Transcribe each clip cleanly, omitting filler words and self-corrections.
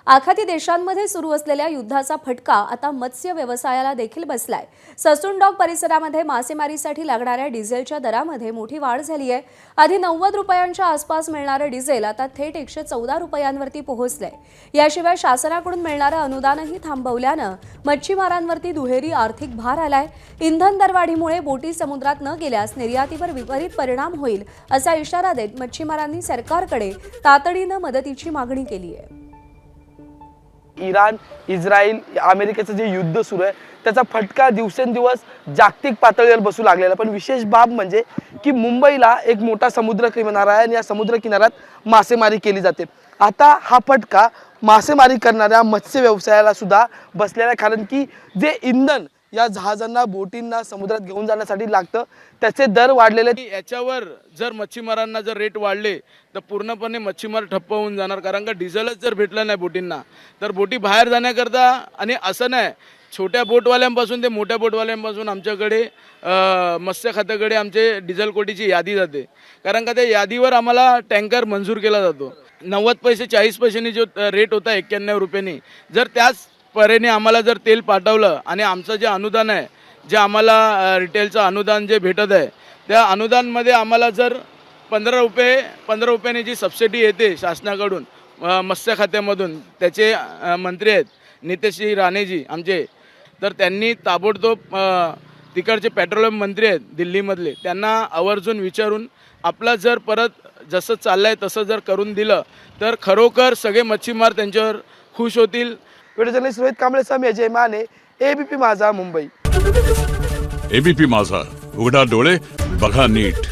आखाती देशांमध्ये सुरू असलेल्या युद्धाचा फटका आता मत्स्य व्यवसायाला देखील बसलाय। ससून डॉक परिसरामध्ये मासेमारीसाठी लागणाऱ्या डिझेलच्या दरामध्ये मोठी वाढ झाली आहे। आधी 90 रुपयांच्या आसपास मिळणारे डिझेल आता थेट 114 रुपयांवरती पोहोचले। याशिवाय शासनाकडून मिळणारे अनुदानही थांबवल्यानं मच्छीमारांवरती दुहेरी आर्थिक भार आलाय। इंधन दरवाढीमुळे बोटी समुद्रात न गेल्यास निर्यातीवर विपरीत परिणाम होईल असा इशारा देत मच्छीमारांनी सरकारकडे तातडीनं मदतीची मागणी केली आहे। इराण, इस्रायल, अमेरिकेचं जे युद्ध सुरू आहे त्याचा फटका दिवसेंदिवस जागतिक पातळीवर बसू लागलेला। पण विशेष बाब म्हणजे की मुंबईला एक मोठा समुद्र किनारा आहे आणि या समुद्र किनाऱ्यात मासेमारी केली जाते। आता हा फटका मासेमारी करणाऱ्या मत्स्य व्यवसायाला सुद्धा बसलेला आहे, कारण की जे इंधन या जहाजांना, बोटींना समुद्रात घेऊन जाण्यासाठी लागतं त्याचे दर वाढलेले। याच्यावर जर मच्छीमारांना जर रेट वाढले तर पूर्णपणे मच्छीमार ठप्प होऊन जाणार, कारण का डिझेलच जर भेटलं नाही बोटींना तर बोटी बाहेर जाण्याकरता, आणि असं नाही छोट्या बोटवाल्यांपासून ते मोठ्या बोटवाल्यांपासून आमच्याकडे मत्स्य खात्याकडे आमचे डिझेल कोटीची यादी जाते, कारण का त्या यादीवर आम्हाला टँकर मंजूर केला जातो। 90 पैसे 40 पैशांनी जो रेट होता 91 रुपयांनी, जर त्याच परीने आम्हाला जर तेल पाठवलं आणि आमचं जे अनुदान आहे, जे आम्हाला रिटेलचं अनुदान जे भेटत आहे त्या अनुदानमध्ये आम्हाला जर 15 रुपयाने जी सबसिडी येते शासनाकडून मत्स्य खात्यामधून, त्याचे मंत्री आहेत नितेशजी राणेजी आमचे, तर त्यांनी ताबडतोब तिकडचे पेट्रोलियम मंत्री आहेत दिल्लीमधले, त्यांना आवर्जून विचारून आपलं जर परत जसं चाललं आहे तसं जर करून दिलं तर खरोखर सगळे मच्छीमार त्यांच्यावर खुश होतील। व्हिडिओ जर्नलिस्ट रोहित कांबळे, मी अजय माने, एबीपी माझा, मुंबई। एबीपी माझा, उघडा डोळे बघा नीट।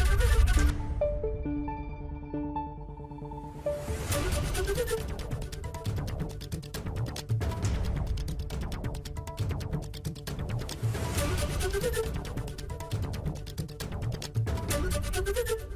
Thank you.